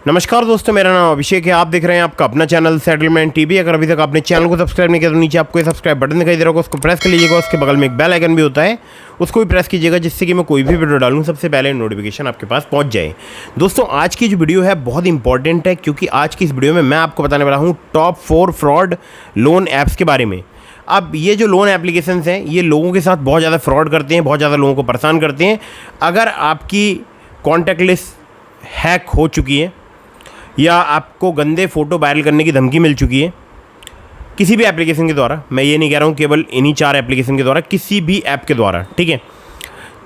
नमस्कार दोस्तों, मेरा नाम अभिषेक है। आप देख रहे हैं आपका अपना चैनल सेटलमेंट टीवी। अगर अभी तक आपने चैनल को सब्सक्राइब नहीं किया तो नीचे आपको सब्सक्राइब बटन दिखाई दे रहा होगा, उसको प्रेस कर लीजिएगा। उसके बगल में एक बेल आइकन भी होता है, उसको भी प्रेस कीजिएगा, जिससे कि मैं कोई भी वीडियो डालूँ सबसे पहले नोटिफिकेशन आपके पास पहुँच जाए। दोस्तों, आज की जो वीडियो है बहुत इंपॉर्टेंट है, क्योंकि आज की इस वीडियो में मैं आपको बताने वाला हूँ टॉप 4 फ्रॉड लोन ऐप्स के बारे में। अब ये जो लोन एप्लीकेशंस हैं, ये लोगों के साथ बहुत ज़्यादा फ्रॉड करते हैं, बहुत ज़्यादा लोगों को परेशान करते हैं। अगर आपकी कॉन्टैक्ट लिस्ट हैक हो चुकी है या आपको गंदे फ़ोटो वायरल करने की धमकी मिल चुकी है किसी भी एप्लीकेशन के द्वारा, मैं ये नहीं कह रहा हूँ केवल इन्हीं 4 एप्लीकेशन के द्वारा, किसी भी ऐप के द्वारा, ठीक है,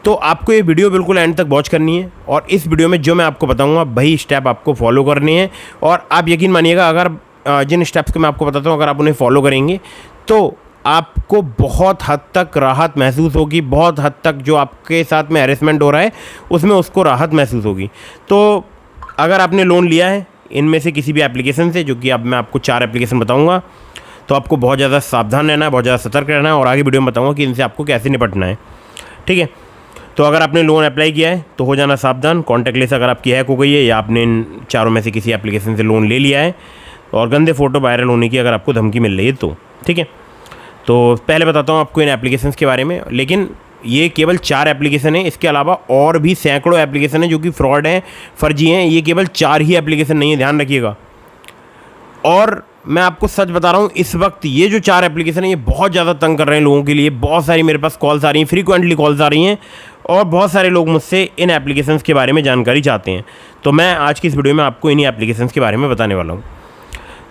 तो आपको ये वीडियो बिल्कुल एंड तक वॉच करनी है। और इस वीडियो में जो मैं आपको बताऊँगा वही स्टेप आपको फॉलो करने हैं। और आप यकीन मानिएगा, अगर जिन स्टेप्स को मैं आपको बताता हूँ अगर आप उन्हें फॉलो करेंगे तो आपको बहुत हद तक राहत महसूस होगी। बहुत हद तक जो आपके साथ में हैरेसमेंट हो रहा है उसमें उसको राहत महसूस होगी। तो अगर आपने लोन लिया है इनमें से किसी भी एप्लीकेशन से, जो कि अब मैं आपको 4 एप्लीकेशन बताऊंगा, तो आपको बहुत ज़्यादा सावधान रहना है, बहुत ज़्यादा सतर्क रहना है। और आगे वीडियो में बताऊंगा कि इनसे आपको कैसे निपटना है, ठीक है। तो अगर आपने लोन अप्लाई किया है तो हो जाना सावधान। कॉन्टैक्ट लिस्ट अगर आपकी हैक हो गई है या आपने इन 4 में से किसी एप्लीकेशन से लोन ले लिया है और गंदे फ़ोटो वायरल होने की अगर आपको धमकी मिल रही है तो, ठीक है। तो पहले बताता हूँ आपको इन एप्लीकेशंस के बारे में, लेकिन ये केवल 4 एप्लीकेशन है। इसके अलावा और भी सैकड़ों एप्लीकेशन है जो कि फ्रॉड हैं, फर्जी हैं। ये केवल 4 ही एप्लीकेशन नहीं है, ध्यान रखिएगा। और मैं आपको सच बता रहा हूँ, इस वक्त ये जो 4 एप्लीकेशन है ये बहुत ज़्यादा तंग कर रहे हैं लोगों के लिए। बहुत सारी मेरे पास कॉल्स आ रही हैं, फ्रीक्वेंटली कॉल्स आ रही हैं, और बहुत सारे लोग मुझसे इन एप्लीकेशंस के बारे में जानकारी चाहते हैं। तो मैं आज की इस वीडियो में आपको इन्हीं एप्लीकेशंस के बारे में बताने वाला हूँ।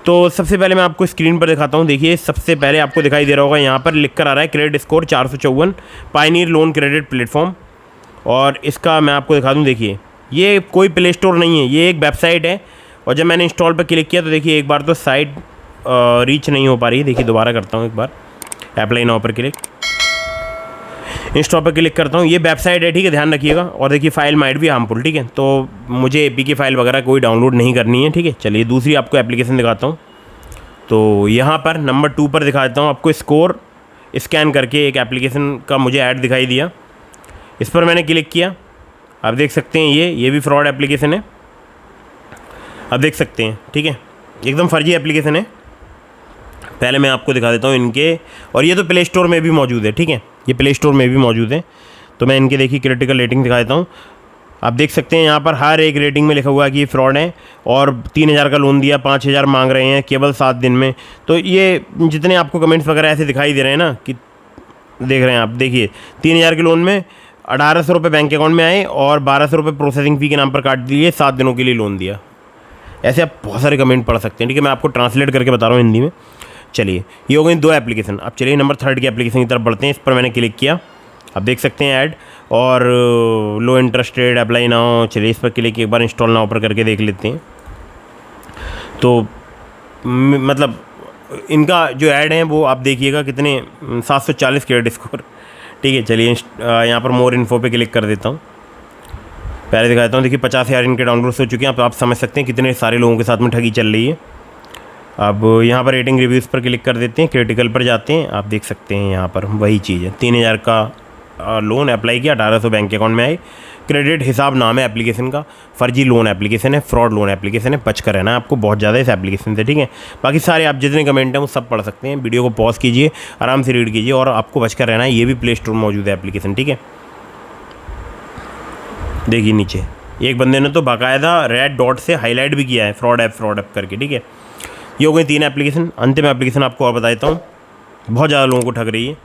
तो सबसे पहले मैं आपको स्क्रीन पर दिखाता हूँ। देखिए, सबसे पहले आपको दिखाई दे रहा होगा, यहाँ पर लिख कर आ रहा है credit score 454, Pioneer loan credit platform. और इसका मैं आपको दिखा दूँ, देखिए ये कोई प्ले स्टोर नहीं है, ये एक वेबसाइट है। और जब मैंने इंस्टॉल पर क्लिक किया तो देखिए एक बार तो साइट रीच नहीं हो पा रही है। देखिए दोबारा करता हूँ, एक बार अप्लाई नाउ पर क्लिक, इंस्टॉल पर क्लिक करता हूँ। ये वेबसाइट है, ठीक है, ध्यान रखिएगा। और देखिए फाइल माइट भी हार्मफुल, ठीक है, तो मुझे एपी की फ़ाइल वगैरह कोई डाउनलोड नहीं करनी है, ठीक है। चलिए दूसरी आपको एप्लीकेशन दिखाता हूँ। तो यहाँ पर नंबर 2 पर दिखा देता हूँ आपको, स्कोर स्कैन करके एक एप्लीकेशन का मुझे ऐड दिखाई दिया। इस पर मैंने क्लिक किया, आप देख सकते हैं ये भी फ्रॉड एप्लीकेशन है, आप देख सकते हैं, ठीक है, एकदम फर्जी एप्लीकेशन है। पहले मैं आपको दिखा देता हूँ इनके, और ये तो प्ले स्टोर में भी मौजूद है, ठीक है, ये प्ले स्टोर में भी मौजूद है। तो मैं इनके देखिए क्रिटिकल रेटिंग दिखा देता हूँ। आप देख सकते हैं यहाँ पर हर एक रेटिंग में लिखा हुआ है कि ये फ्रॉड है, और 3000 का लोन दिया, 5000 मांग रहे हैं केवल 7 दिन में। तो ये जितने आपको कमेंट्स वगैरह ऐसे दिखाई दे रहे हैं ना, कि देख रहे हैं आप, देखिए 3000 के लोन में 1800 रुपये बैंक अकाउंट में आए और 1200 रुपये प्रोसेसिंग फ़ी के नाम पर काट दिए, 7 दिनों के लिए लोन दिया। ऐसे आप बहुत सारे कमेंट पढ़ सकते हैं, ठीक है, मैं आपको ट्रांसलेट करके बता रहा हूँ हिंदी में। चलिए, ये हो गई 2 एप्लीकेशन। अब चलिए नंबर 3 की एप्लीकेशन की तरफ बढ़ते हैं। इस पर मैंने क्लिक किया, आप देख सकते हैं ऐड, और लो इंटरेस्ट रेट अप्लाई नाउ। चलिए इस पर क्लिक एक बार इंस्टॉल नाउ पर करके देख लेते हैं। तो मतलब इनका जो ऐड है वो आप देखिएगा कितने 740 क्रेडिट स्कोर, ठीक है। चलिए यहाँ पर मोर इन्फो पे क्लिक कर देता हूँ। पहले दिखा देता हूँ, देखिए 50,000 इनके डाउनलोड्स हो चुके हैं। आप समझ सकते हैं कितने सारे लोगों के साथ में ठगी चल रही है। अब यहाँ पर रेटिंग रिव्यूज़ पर क्लिक कर देते हैं, क्रिटिकल पर जाते हैं। आप देख सकते हैं यहाँ पर वही चीज़ है, 3000 का लोन अप्लाई किया, 1800 बैंक अकाउंट में आए। क्रेडिट हिसाब नाम है एप्लीकेशन का, फर्जी लोन एप्लीकेशन है, फ्रॉड लोन एप्लीकेशन है। बच कर रहना है आपको बहुत ज़्यादा इस एप्लीकेशन से, ठीक है। बाकी सारे आप जितने कमेंट हैं वो सब पढ़ सकते हैं। वीडियो को पॉज कीजिए, आराम से रीड कीजिए, और आपको बच कर रहना है। ये भी प्ले स्टोर में मौजूद है एप्लीकेशन, ठीक है। देखिए नीचे एक बंदे ने तो बाकायदा रेड डॉट से हाईलाइट भी किया है, फ्रॉड ऐप करके, ठीक है। ये हो गई 3 एप्लीकेशन। अंतिम एप्लीकेशन आपको और बता देता हूँ, बहुत ज़्यादा लोगों को ठग रही है।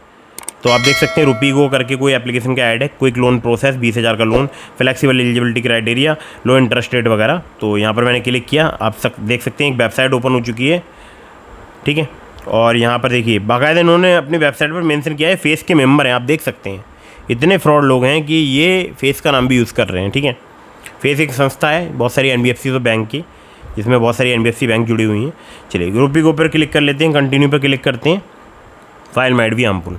तो आप देख सकते हैं रूपीगो करके कोई एप्लीकेशन का ऐड है, क्विक लोन प्रोसेस, 20,000 का लोन, फ्लेक्सिबल एलिजिबिलिटी क्राइटेरिया, लो इंटरेस्ट रेट वगैरह। तो यहाँ पर मैंने क्लिक किया, आप देख सकते हैं एक वेबसाइट ओपन हो चुकी है, ठीक है। और यहाँ पर देखिए बाकायदा इन्होंने अपनी वेबसाइट पर मेंशन किया है फेस के मेंबर हैं, आप देख सकते हैं। इतने फ्रॉड लोग हैं कि ये फेस का नाम भी यूज़ कर रहे हैं, ठीक है। फेस एक संस्था है, बहुत सारी NBFC तो बैंक की, जिसमें बहुत सारी NBFC बैंक जुड़ी हुई हैं। चलिए रूपीगो पर क्लिक कर लेते हैं, कंटिन्यू पर क्लिक करते हैं, फाइल माइट भी हार्मफुल।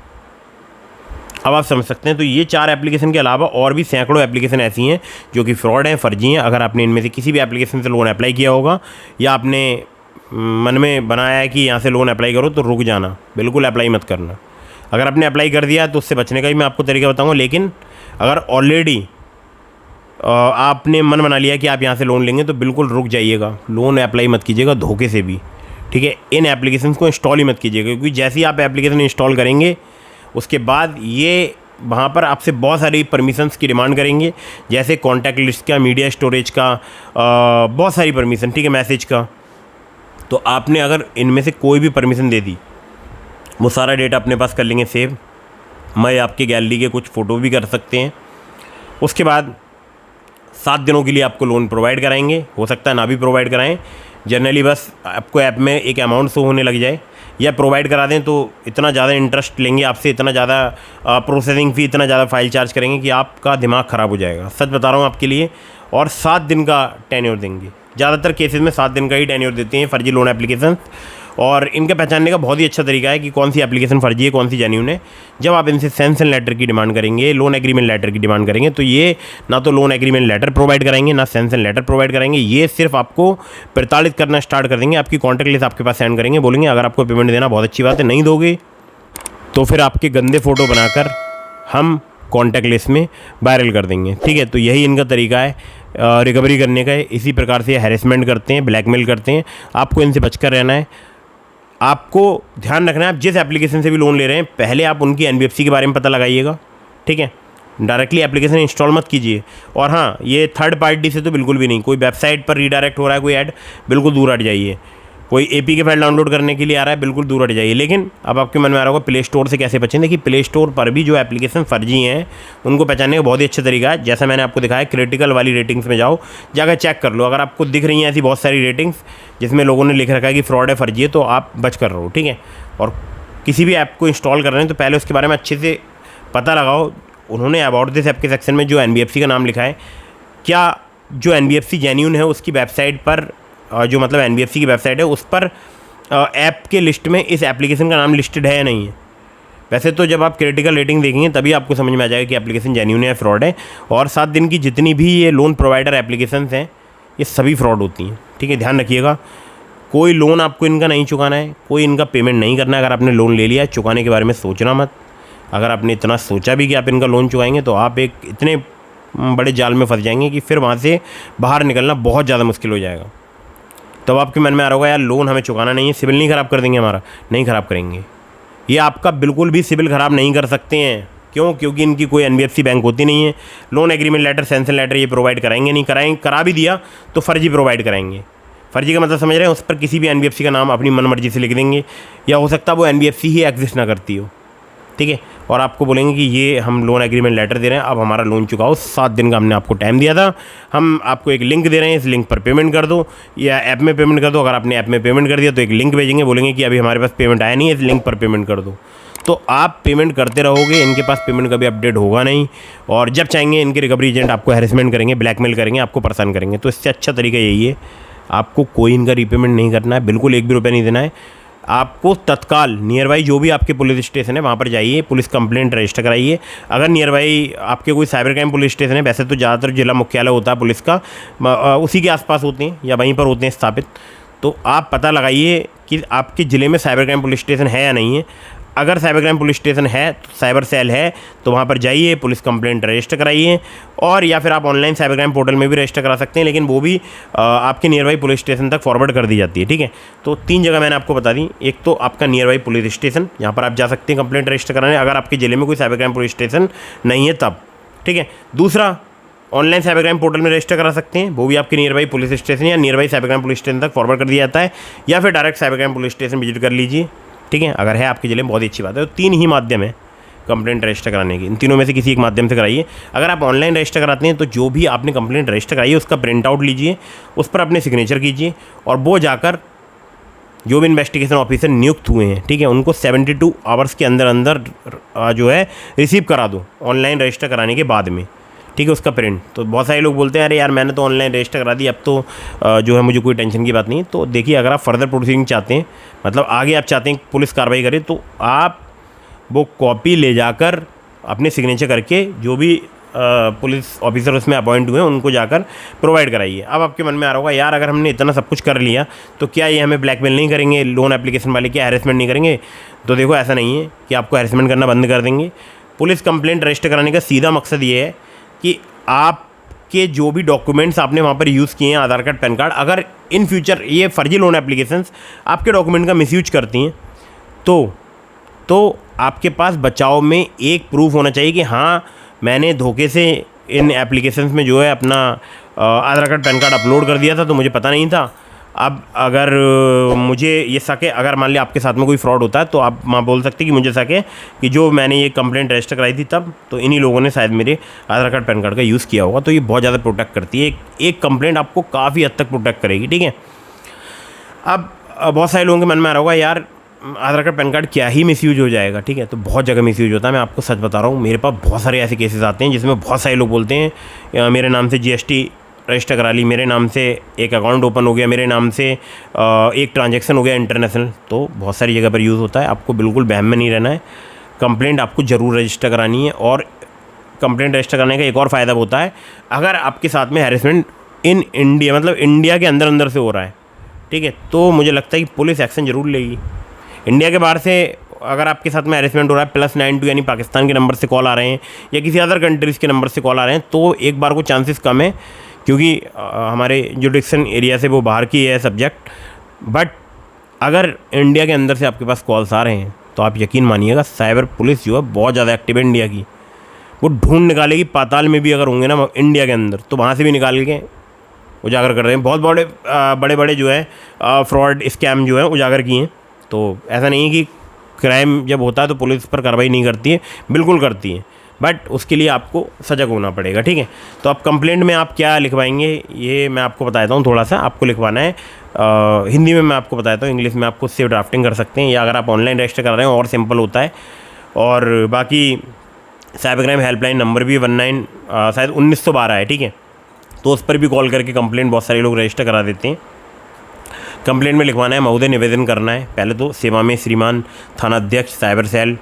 अब आप समझ सकते हैं। तो ये 4 एप्लीकेशन के अलावा और भी सैकड़ों एप्लीकेशन ऐसी हैं जो कि फ्रॉड हैं, फर्जी हैं। अगर आपने इनमें से किसी भी एप्लीकेशन से लोन अप्लाई किया होगा, या आपने मन में बनाया है कि यहाँ से लोन अप्लाई करो, तो रुक जाना, बिल्कुल अप्लाई मत करना। अगर आपने अप्लाई कर दिया तो उससे बचने का भी मैं आपको तरीका बताऊँगा। लेकिन अगर ऑलरेडी आपने मन बना लिया कि आप यहाँ से लोन लेंगे तो बिल्कुल रुक जाइएगा, लोन अप्लाई मत कीजिएगा धोखे से भी, ठीक है। इन एप्लीकेशंस को इंस्टॉल ही मत कीजिएगा, क्योंकि जैसे ही आप एप्लीकेशन इंस्टॉल करेंगे उसके बाद ये वहाँ पर आपसे बहुत सारी परमिशंस की डिमांड करेंगे, जैसे कॉन्टैक्ट लिस्ट का, मीडिया स्टोरेज का, बहुत सारी परमिशन, ठीक है, मैसेज का। तो आपने अगर इनमें से कोई भी परमिशन दे दी, वो सारा डेटा अपने पास कर लेंगे सेव। मैं आपके गैलरी के कुछ फ़ोटो भी कर सकते हैं। उसके बाद 7 दिनों के लिए आपको लोन प्रोवाइड कराएंगे, हो सकता है ना भी प्रोवाइड कराएं, जनरली बस आपको ऐप में एक अमाउंट शो होने लग जाए, या प्रोवाइड करा दें तो इतना ज़्यादा इंटरेस्ट लेंगे आपसे, इतना ज़्यादा प्रोसेसिंग फ़ी, इतना ज़्यादा फाइल चार्ज करेंगे कि आपका दिमाग ख़राब हो जाएगा, सच बता रहा हूँ आपके लिए। और 7 दिन का टेन्योर देंगे, ज़्यादातर केसेस में 7 दिन का ही टेन्योर देते हैं फर्जी लोन एप्लीकेशन। और इनका पहचानने का बहुत ही अच्छा तरीका है कि कौन सी एप्लीकेशन फर्जी है, कौन सी जेन्युइन है। जब आप इनसे सैंक्शन लेटर की डिमांड करेंगे, लोन एग्रीमेंट लेटर की डिमांड करेंगे, तो ये ना तो लोन एग्रीमेंट लेटर प्रोवाइड कराएंगे, ना सैंक्शन लेटर प्रोवाइड कराएंगे। ये सिर्फ आपको प्रताड़ित करना स्टार्ट कर देंगे, आपकी कॉन्टैक्ट लिस्ट आपके पास सेंड करेंगे, बोलेंगे अगर आपको पेमेंट देना बहुत अच्छी बात है, नहीं दोगे तो फिर आपके गंदे फ़ोटो बनाकर हम कॉन्टैक्ट लिस्ट में वायरल कर देंगे, ठीक है। तो यही इनका तरीका है रिकवरी करने का है। इसी प्रकार से हैरेसमेंट करते हैं, ब्लैकमेल करते हैं, आपको इनसे बचकर रहना है। आपको ध्यान रखना है, आप जिस एप्लीकेशन से भी लोन ले रहे हैं पहले आप उनकी एनबीएफसी के बारे में पता लगाइएगा, ठीक है। डायरेक्टली एप्लीकेशन इंस्टॉल मत कीजिए। और हाँ, ये थर्ड पार्टी से तो बिल्कुल भी नहीं, कोई वेबसाइट पर रीडायरेक्ट हो रहा है कोई ऐड, बिल्कुल दूर हट जाइए। कोई एपीके फाइल डाउनलोड करने के लिए आ रहा है, बिल्कुल दूर हट जाइए। लेकिन अब आपके मन में आ रहा होगा प्ले स्टोर से कैसे बचें। देखिए, प्ले स्टोर पर भी जो एप्लीकेशन फर्जी हैं उनको पहचानने का बहुत ही अच्छा तरीका है। जैसा मैंने आपको दिखाया, क्रिटिकल वाली रेटिंग्स में जाओ, जाकर चेक कर लो। अगर आपको दिख रही हैं ऐसी बहुत सारी रेटिंग्स जिसमें लोगों ने लिख रखा है कि फ्रॉड है, फर्जी है, तो आप बच कर रहो, ठीक है। और किसी भी ऐप को इंस्टॉल कर रहे हैं तो पहले उसके बारे में अच्छे से पता लगाओ। उन्होंने अबाउट दिस ऐप के सेक्शन में जो एनबीएफसी का नाम लिखा है, क्या जो एनबीएफसी जेन्युइन है उसकी वेबसाइट पर, जो मतलब एनबीएफसी की वेबसाइट है उस पर ऐप के लिस्ट में इस एप्लीकेशन का नाम लिस्टेड है या नहीं है। वैसे तो जब आप क्रिटिकल रेटिंग देखेंगे तभी आपको समझ में आ जाएगा कि एप्लीकेशन जेन्युइन है या फ्रॉड है। और 7 दिन की जितनी भी ये लोन प्रोवाइडर एप्लीकेशंस हैं ये सभी फ्रॉड होती हैं, ठीक है। ध्यान रखिएगा, कोई लोन आपको इनका नहीं चुकाना है, कोई इनका पेमेंट नहीं करना है। अगर आपने लोन ले लिया है, चुकाने के बारे में सोचना मत। अगर आपने इतना सोचा भी कि आप इनका लोन चुकाएंगे तो आप एक इतने बड़े जाल में फंस जाएंगे कि फिर वहाँ से बाहर निकलना बहुत ज़्यादा मुश्किल हो जाएगा। तब आपके मन में आ रहा होगा यार लोन हमें चुकाना नहीं है, सिविल नहीं ख़राब कर देंगे हमारा। नहीं ख़राब करेंगे, ये आपका बिल्कुल भी सिविल ख़राब नहीं कर सकते हैं। क्यों? क्योंकि इनकी कोई एनबीएफसी बैंक होती नहीं है। Loan agreement letter, sanction letter ये प्रोवाइड कराएंगे नहीं, करा भी दिया तो फर्जी प्रोवाइड कराएंगे। फर्जी का मतलब समझ रहे हैं, उस पर किसी भी एनबीएफसी का नाम अपनी मनमर्जी से लिख देंगे, या हो सकता है वो एनबीएफसी ही एग्जिस्ट ना करती हो, ठीक है। और आपको बोलेंगे कि ये हम लोन एग्रीमेंट लेटर दे रहे हैं, अब हमारा लोन चुकाओ, 7 दिन का हमने आपको टाइम दिया था, हम आपको एक लिंक दे रहे हैं, इस लिंक पर पेमेंट कर दो या ऐप में पेमेंट कर दो। अगर आपने ऐप में पेमेंट कर दिया तो एक लिंक भेजेंगे, बोलेंगे कि अभी हमारे पास पेमेंट आया नहीं है, इस लिंक पर पेमेंट कर दो। तो आप पेमेंट करते रहोगे, इनके पास पेमेंट कभी अपडेट होगा नहीं, और जब चाहेंगे इनके रिकवरी एजेंट आपको हैरेसमेंट करेंगे, ब्लैकमेल करेंगे, आपको परेशान करेंगे। तो इससे अच्छा तरीका यही है, आपको कोई इनका रीपेमेंट नहीं करना है, बिल्कुल 1 भी रुपया नहीं देना है। आपको तत्काल नियर बाई जो भी आपके पुलिस स्टेशन है वहाँ पर जाइए, पुलिस कंप्लेंट रजिस्टर कराइए। अगर नियर बाई आपके कोई साइबर क्राइम पुलिस स्टेशन है, वैसे तो ज़्यादातर जिला मुख्यालय होता है पुलिस का, उसी के आसपास होते हैं या वहीं पर होते हैं स्थापित, तो आप पता लगाइए कि आपके ज़िले में साइबर क्राइम पुलिस स्टेशन है या नहीं है। अगर साइबर क्राइम पुलिस स्टेशन है, तो साइबर सेल है, तो वहाँ पर जाइए, पुलिस कंप्लेंट रजिस्टर कराइए। और या फिर आप ऑनलाइन साइबर क्राइम पोर्टल में भी रजिस्टर करा सकते हैं, लेकिन वो भी आपके नियर बाई पुलिस स्टेशन तक फॉरवर्ड कर दी जाती है, ठीक है। तो 3 जगह मैंने आपको बता दी। एक तो आपका नियर बाई पुलिस स्टेशन, यहाँ पर आप जा सकते हैं कंप्लेंट रजिस्टर कराने, अगर आपके ज़िले में कोई साइबर क्राइम पुलिस स्टेशन नहीं है तब, ठीक है। दूसरा, ऑनलाइन साइबर क्राइम पोर्टल में रजिस्टर करा सकते हैं, वो भी आपके नियर बाई पुलिस स्टेशन या near by cyber crime police station तक फॉरवर्ड कर दिया जाता है, या फिर direct cyber crime police station visit कर लीजिए, ठीक है। अगर है आपके ज़िले में बहुत ही अच्छी बात है। तो 3 ही माध्यम है कंप्लेंट रजिस्टर कराने की, इन तीनों में से किसी एक माध्यम से कराइए। अगर आप ऑनलाइन रजिस्टर कराते हैं तो जो भी आपने कंप्लेंट रजिस्टर कराई है उसका प्रिंट आउट लीजिए, उस पर अपने सिग्नेचर कीजिए, और वो जाकर जो भी इन्वेस्टिगेशन ऑफिसर नियुक्त हुए हैं, ठीक है, उनको 72 आवर्स के अंदर अंदर जो है रिसीव करा दो ऑनलाइन रजिस्टर कराने के बाद में, ठीक है, उसका प्रिंट। तो बहुत सारे लोग बोलते हैं अरे यार मैंने तो ऑनलाइन रजिस्टर करा दी, अब तो जो है मुझे कोई टेंशन की बात नहीं। तो देखिए, अगर आप फर्दर प्रोसीडिंग चाहते हैं, मतलब आगे आप चाहते हैं पुलिस कार्रवाई करे, तो आप वो कॉपी ले जाकर अपने सिग्नेचर करके जो भी पुलिस ऑफिसर उसमें अपॉइंट हुए हैं उनको जाकर प्रोवाइड कराइए। अब आपके मन में आ रहा होगा यार अगर हमने इतना सब कुछ कर लिया तो क्या ये हमें ब्लैकमेल नहीं करेंगे, लोन एप्लीकेशन वाले क्या हैरेसमेंट नहीं करेंगे? तो देखो, ऐसा नहीं है कि आपको हैरेसमेंट करना बंद कर देंगे। पुलिस कंप्लेंट रजिस्टर कराने का सीधा मकसद ये है कि आप आपके जो भी डॉक्यूमेंट्स आपने वहाँ पर यूज़ किए हैं, आधार कार्ड, पैन कार्ड, अगर इन फ्यूचर ये फर्जी लोन एप्लीकेशंस आपके डॉक्यूमेंट का मिसयूज करती हैं तो आपके पास बचाव में एक प्रूफ होना चाहिए कि हाँ, मैंने धोखे से इन एप्लीकेशंस में जो है अपना आधार कार्ड, पैन कार्ड अपलोड कर दिया था, तो मुझे पता नहीं था। अब अगर मुझे ये शक है, अगर मान लिया आपके साथ में कोई फ्रॉड होता है, तो आप माँ बोल सकते हैं कि मुझे शक है कि जो मैंने ये कंप्लेंट रजिस्टर कराई थी तब, तो इन्हीं लोगों ने शायद मेरे आधार कार्ड, पैन कार्ड का यूज़ किया होगा। तो ये बहुत ज़्यादा प्रोटेक्ट करती है, एक कंप्लेंट आपको काफ़ी हद तक प्रोटेक्ट करेगी, ठीक है। अब बहुत सारे लोगों के मन में आ रहा होगा, यार आधार कार्ड, पैन कार्ड क्या ही मिसयूज हो जाएगा, ठीक है। तो बहुत जगह मिसयूज होता है, मैं आपको सच बता रहा हूँ। मेरे पास बहुत सारे ऐसे केसेस आते हैं जिसमें बहुत सारे लोग बोलते हैं मेरे नाम से GST रजिस्टर करा ली, मेरे नाम से एक अकाउंट ओपन हो गया, मेरे नाम से एक ट्रांजैक्शन हो गया इंटरनेशनल। तो बहुत सारी जगह पर यूज़ होता है, आपको बिल्कुल बहम में नहीं रहना है। कंप्लेंट आपको ज़रूर रजिस्टर करानी है, और कंप्लेंट रजिस्टर करने का एक और फ़ायदा होता है, अगर आपके साथ में हैरेसमेंट इन इंडिया, मतलब इंडिया के अंदर से हो रहा है, ठीक है, तो मुझे लगता है कि पुलिस एक्शन ज़रूर लेगी। इंडिया के बाहर से अगर आपके साथ में हैरेसमेंट हो रहा है, +92 यानी पाकिस्तान के नंबर से कॉल आ रहे हैं या किसी अदर कंट्रीज़ के नंबर से कॉल आ रहे हैं, तो एक बार को चांसेस कम है, क्योंकि हमारे जुडिक्शन एरिया से वो बाहर की है सब्जेक्ट। बट अगर इंडिया के अंदर से आपके पास कॉल्स आ रहे हैं, तो आप यकीन मानिएगा साइबर पुलिस जो है बहुत ज़्यादा एक्टिव है इंडिया की। वो ढूंढ निकालेगी, पाताल में भी अगर होंगे ना इंडिया के अंदर, तो वहाँ से भी निकाल के उजागर कर रहे हैं। बहुत बड़े बड़े जो है फ्रॉड स्कैम जो है उजागर किए हैं। तो ऐसा नहीं है कि क्राइम जब होता है तो पुलिस पर कार्रवाई नहीं करती है, बिल्कुल करती है, बट उसके लिए आपको सजग होना पड़ेगा, ठीक है। तो आप कंप्लेंट में आप क्या लिखवाएंगे, ये मैं आपको बताता हूँ। थोड़ा सा आपको लिखवाना है हिंदी में, मैं आपको बताता हूँ, इंग्लिश में आपको उससे ड्राफ्टिंग कर सकते हैं, या अगर आप ऑनलाइन रजिस्टर कर रहे हैं और सिंपल होता है। और बाकी साइबर क्राइम हेल्पलाइन नंबर भी 19 शायद 1912 है, ठीक है। तो उस पर भी कॉल करके कंप्लेंट बहुत सारे लोग रजिस्टर करा देते हैं। कंप्लेंट में लिखवाना है, महोदय निवेदन करना है, पहले तो सेवा में श्रीमान थाना अध्यक्ष साइबर सेल,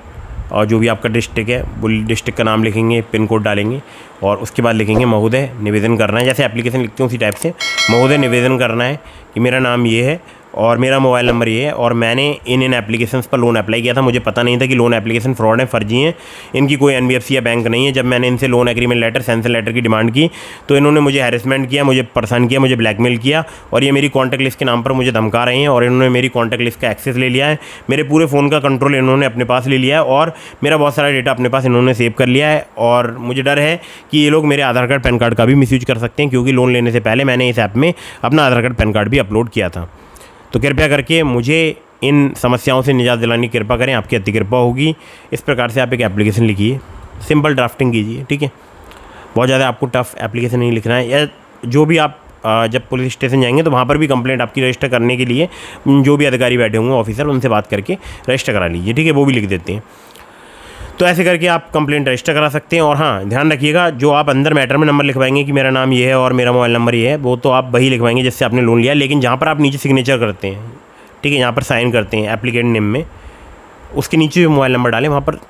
और जो भी आपका डिस्ट्रिक्ट है वो डिस्ट्रिक्ट का नाम लिखेंगे, पिन कोड डालेंगे, और उसके बाद लिखेंगे महोदय निवेदन करना है। जैसे एप्लीकेशन लिखते हैं उसी टाइप से महोदय निवेदन करना है कि मेरा नाम ये है और मेरा मोबाइल नंबर ये है, और मैंने इन एप्लीकेशंस पर लोन अप्लाई किया था। मुझे पता नहीं था कि लोन एप्लीकेशन फ्रॉड है, फर्जी हैं, इनकी कोई NBFC या बैंक नहीं है। जब मैंने इनसे loan agreement letter, sanction letter की डिमांड की, तो इन्होंने मुझे हैरेसमेंट किया, मुझे परेशान किया, मुझे ब्लैकमेल किया, और ये मेरी कॉन्टैक्ट लिस्ट के नाम पर मुझे धमका रहे हैं, और इन्होंने मेरी कॉन्टैक्ट लिस्ट का एक्सेस ले लिया है, मेरे पूरे फ़ोन का कंट्रोल इन्होंने अपने पास ले लिया है, और मेरा बहुत सारा डेटा अपने पास इन्होंने सेव कर लिया है। और मुझे डर है कि ये लोग मेरे आधार कार्ड, पैन कार्ड का भी मिसयूज कर सकते हैं, क्योंकि लोन लेने से पहले मैंने इस ऐप में अपना आधार कार्ड, पैन कार्ड भी अपलोड किया था। तो कृपया करके मुझे इन समस्याओं से निजात दिलाने की कृपा करें, आपकी अति कृपा होगी। इस प्रकार से आप एक एप्लीकेशन लिखिए, सिंपल ड्राफ्टिंग कीजिए, ठीक है। बहुत ज़्यादा आपको टफ एप्लीकेशन नहीं लिखना है। या जो भी आप जब पुलिस स्टेशन जाएंगे तो वहाँ पर भी कंप्लेंट आपकी रजिस्टर करने के लिए जो भी अधिकारी बैठे होंगे, ऑफिसर, उनसे बात करके रजिस्टर करा लीजिए, ठीक है, वो भी लिख देते हैं। तो ऐसे करके आप कंप्लेंट रजिस्टर करा सकते हैं। और हाँ, ध्यान रखिएगा, जो आप अंदर मैटर में नंबर लिखवाएंगे कि मेरा नाम ये है और मेरा मोबाइल नंबर ये है, वो तो आप वही लिखवाएंगे जिससे आपने लोन लिया। लेकिन जहाँ पर आप नीचे सिग्नेचर करते हैं, ठीक है, यहाँ पर साइन करते हैं एप्लीकेंट नेम में, उसके नीचे जो मोबाइल नंबर डालें, वहाँ पर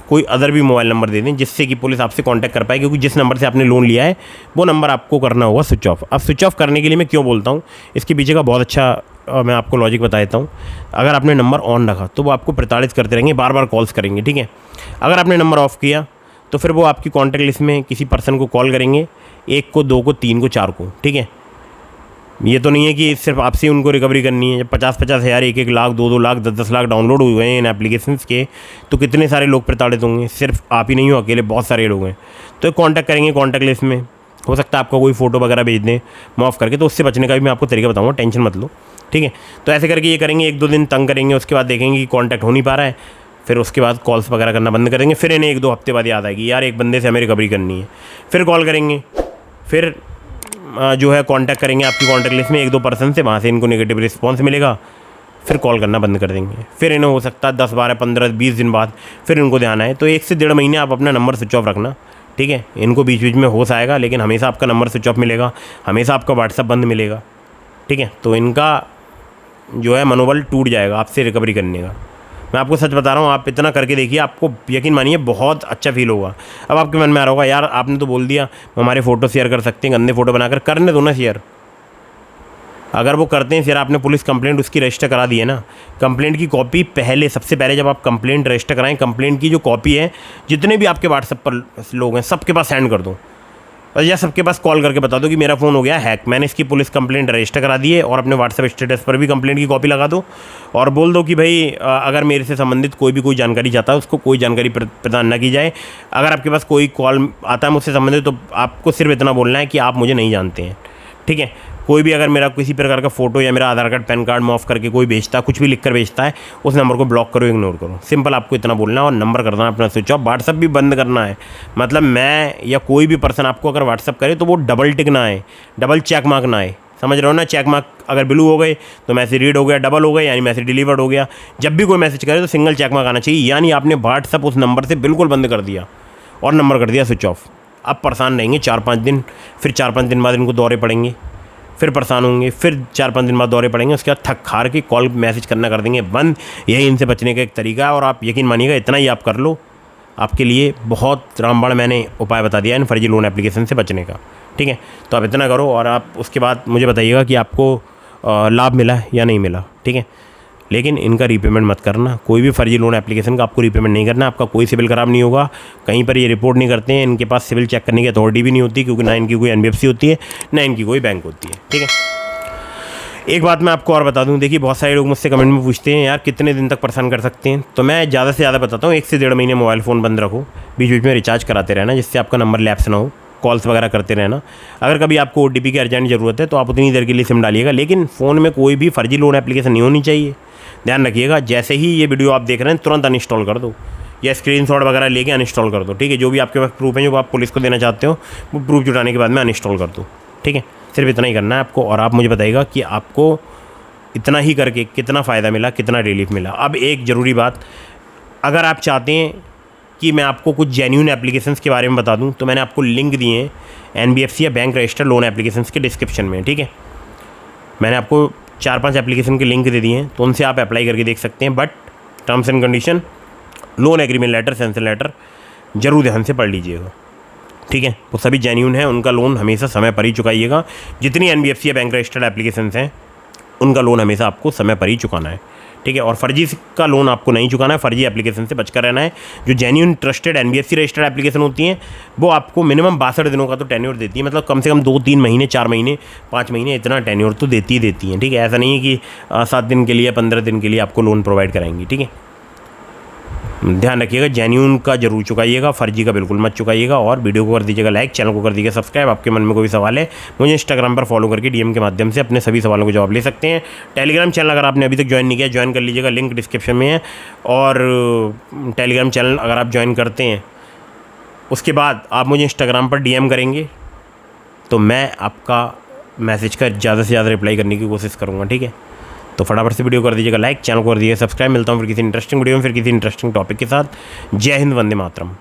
कोई अदर भी मोबाइल नंबर दे दें, जिससे कि पुलिस आपसे कांटेक्ट कर पाए। क्योंकि जिस नंबर से आपने लोन लिया है वो नंबर आपको करना होगा स्विच ऑफ। अब स्विच ऑफ करने के लिए मैं क्यों बोलता हूँ, इसके पीछे का बहुत अच्छा मैं आपको लॉजिक बता देता हूँ। अगर आपने नंबर ऑन रखा तो वो आपको प्रताड़ित करते रहेंगे, बार बार कॉल्स करेंगे, ठीक है। अगर आपने नंबर ऑफ़ किया तो फिर वो आपकी कॉन्टैक्ट लिस्ट में किसी पर्सन को कॉल करेंगे, 1 को, 2 को, 3 को, 4 को, ठीक है। ये तो नहीं है कि सिर्फ आपसे उनको रिकवरी करनी है। जब 50-50 हज़ार, 1-1 लाख, 2-2 लाख, 10-10 लाख डाउनलोड हुए हैं इन एप्लीकेशंस के, तो कितने सारे लोग प्रताड़ित होंगे। सिर्फ आप ही नहीं हो अकेले, बहुत सारे लोग हैं। तो कॉन्टैक्ट करेंगे कॉन्टैक्ट लिस्ट में, हो सकता है आपका कोई फ़ोटो वगैरह भेज दें माफ़ करके, तो उससे बचने का भी मैं आपको तरीका बताऊँगा, टेंशन मत लो, ठीक है। तो ऐसे करके ये करेंगे, 1-2 दिन तंग करेंगे, उसके बाद देखेंगे कि कॉन्टैक्ट हो नहीं पा रहा है, फिर उसके बाद कॉल्स वगैरह करना बंद करेंगे। फिर इन्हें 1-2 हफ्ते बाद याद आएगी, यार एक बंदे से हमें रिकवरी करनी है, फिर कॉल करेंगे, फिर जो है कांटेक्ट करेंगे आपकी कॉन्टैक्ट लिस्ट में 1-2 पर्सन से, वहाँ से इनको नेगेटिव रिस्पॉन्स मिलेगा, फिर कॉल करना बंद कर देंगे। फिर इन्हें हो सकता है 10, 12, 15, 20 दिन बाद फिर इनको ध्यान आए। तो 1 से 1.5 महीने आप अपना नंबर स्विच ऑफ रखना, ठीक है। इनको बीच बीच में होश आएगा, लेकिन हमेशा आपका नंबर स्विच ऑफ मिलेगा, हमेशा आपका व्हाट्सअप बंद मिलेगा, ठीक है। तो इनका जो है मनोबल टूट जाएगा आपसे रिकवरी करने का। मैं आपको सच बता रहा हूँ, आप इतना करके देखिए, आपको यकीन मानिए बहुत अच्छा फील होगा। अब आपके मन में आ रहा होगा, यार आपने तो बोल दिया हमारे फ़ोटो शेयर कर सकते हैं, गंदे फ़ोटो बनाकर, करने दो ना शेयर। अगर वो करते हैं शेयर, आपने पुलिस कंप्लेंट उसकी रजिस्टर करा दी है ना, कंप्लेंट की कॉपी पहले, सबसे पहले जब आप कंप्लेंट रजिस्टर कराएं, कंप्लेंट की जो कॉपी है, जितने भी आपके व्हाट्सएप पर लोग हैं सबके पास सेंड कर दो। और या सबके पास कॉल करके बता दो कि मेरा फ़ोन हो गया हैक, मैंने इसकी पुलिस कंप्लेंट रजिस्टर करा दी है, और अपने व्हाट्सएप स्टेटस पर भी कंप्लेंट की कॉपी लगा दो और बोल दो कि भाई अगर मेरे से संबंधित कोई जानकारी चाहता है उसको कोई जानकारी प्रदान न की जाए। अगर आपके पास कोई कॉल आता है मुझसे संबंधित तो आपको सिर्फ इतना बोलना है कि आप मुझे नहीं जानते हैं, ठीक है। कोई भी अगर मेरा किसी प्रकार का फ़ोटो या मेरा आधार कार्ड पैन कार्ड मॉफ करके कोई भेजता है, कुछ भी लिख कर भेजता है, उस नंबर को ब्लॉक करो, इग्नोर करो। सिंपल आपको इतना बोलना है और नंबर करना है अपना स्विच ऑफ। व्हाट्सअप भी बंद करना है, मतलब मैं या कोई भी पर्सन आपको अगर व्हाट्सअप करे तो वो डबल टिक ना आए, डबल चेक मार्क ना आए, समझ रहे हो ना। चेक मार्क अगर ब्लू हो गए तो मैसेज रीड हो गया, डबल हो गए यानी मैसेज डिलीवर्ड हो गया। जब भी कोई मैसेज करे तो सिंगल चेक मार्क आना चाहिए, यानी आपने व्हाट्सअप उस नंबर से बिल्कुल बंद कर दिया और नंबर कर दिया स्विच ऑफ। अब परेशान रहेंगे 4-5 दिन, फिर 4-5 दिन बाद इनको दौरे पड़ेंगे, फिर परेशान होंगे, फिर 4-5 दिन बाद दौरे पड़ेंगे, उसके बाद थक हार के कॉल मैसेज करना कर देंगे बंद। यही इनसे बचने का एक तरीका है और आप यकीन मानिएगा इतना ही आप कर लो, आपके लिए बहुत रामबाण मैंने उपाय बता दिया इन फर्जी लोन एप्लीकेशन से बचने का, ठीक है। तो आप इतना करो और आप उसके बाद मुझे बताइएगा कि आपको लाभ मिला या नहीं मिला, ठीक है। लेकिन इनका रीपेमेंट मत करना, कोई भी फर्जी लोन एप्लीकेशन का आपको रीपेमेंट नहीं करना, आपका कोई सिविल ख़राब नहीं होगा। कहीं पर ये रिपोर्ट नहीं करते हैं, इनके पास सिविल चेक करने की अथॉरिटी भी नहीं होती, क्योंकि ना इनकी कोई NBFC होती है ना इनकी कोई बैंक होती है, ठीक है। एक बात मैं आपको और बता दूं, देखिए बहुत सारे लोग मुझसे कमेंट में पूछते हैं यार कितने दिन तक परेशान कर सकते हैं, तो मैं ज़्यादा से ज़्यादा बताता हूँ 1 से 1.5 महीने मोबाइल फ़ोन बंद रखो, बीच बीच में रिचार्ज कराते रहना जिससे आपका नंबर लैप्स ना हो, कॉल्स वगैरह करते रहना। अगर कभी आपको OTP की अर्जेंट ज़रूरत है तो आप उतनी देर के लिए सिम डालिएगा, लेकिन फ़ोन में कोई भी फर्जी लोन एप्लीकेशन नहीं होनी चाहिए। ध्यान रखिएगा, जैसे ही ये वीडियो आप देख रहे हैं तुरंत अनइंस्टॉल कर दो या स्क्रीनशॉट वगैरह लेके अनइंस्टॉल कर दो, ठीक है। जो भी आपके पास प्रूफ है जो आप पुलिस को देना चाहते हो वो प्रूफ जुटाने के बाद में अनइंस्टॉल कर दो, ठीक है। सिर्फ इतना ही करना है आपको और आप मुझे बताइएगा कि आपको इतना ही करके कितना फ़ायदा मिला, कितना रिलीफ मिला। अब एक ज़रूरी बात, अगर आप चाहते हैं कि मैं आपको कुछ जेन्युइन एप्लीकेशंस के बारे में बता दूं तो मैंने आपको लिंक दिए हैं NBFC या बैंक रजिस्टर लोन एप्लीकेशंस के डिस्क्रिप्शन में, ठीक है। मैंने आपको 4-5 एप्लीकेशन के लिंक दे दिए हैं, तो उनसे आप अप्लाई करके देख सकते हैं। But terms and condition, loan agreement letter, sanction letter ज़रूर ध्यान से पढ़ लीजिएगा, ठीक है। वो सभी जेन्युइन है, उनका लोन हमेशा समय पर ही चुकाइएगा। जितनी NBFC या बैंक रजिस्टर्ड एप्लीकेशंस हैं उनका लोन हमेशा आपको समय पर ही चुकाना है, ठीक है। और फर्जी का लोन आपको नहीं चुकाना है, फर्जी एप्लीकेशन से बचकर रहना है। जो genuine trusted NBFC registered application होती हैं वो आपको मिनिमम 62 दिनों का तो टेन्योर देती है, मतलब कम से कम 2-3 महीने, 4 महीने, 5 महीने इतना टेन्योर तो देती हैं, ठीक है। ऐसा नहीं है कि 7 दिन के लिए, 15 दिन के लिए आपको लोन प्रोवाइड कराएंगी, ठीक है। ध्यान रखिएगा, जेन्युइन का जरूर चुकाइएगा, फर्जी का बिल्कुल मत चुकाइएगा। और वीडियो को कर दीजिएगा लाइक, चैनल को कर दीजिएगा सब्सक्राइब। आपके मन में कोई सवाल है मुझे इंस्टाग्राम पर फॉलो करके DM के माध्यम से अपने सभी सवालों को जवाब ले सकते हैं। टेलीग्राम चैनल अगर आपने अभी तक ज्वाइन नहीं किया ज्वाइन कर लीजिएगा, लिंक डिस्क्रिप्शन में है। और टेलीग्राम चैनल अगर आप ज्वाइन करते हैं उसके बाद आप मुझे इंस्टाग्राम पर DM करेंगे तो मैं आपका मैसेज का ज़्यादा से ज़्यादा रिप्लाई करने की कोशिश करूँगा, ठीक है। तो फटाफट से वीडियो कर दीजिएगा लाइक, चैनल को कर दीजिएगा सब्सक्राइब। मिलता हूँ फिर किसी इंटरेस्टिंग वीडियो में, फिर किसी इंटरेस्टिंग टॉपिक के साथ। जय हिंद, वंदे मातरम।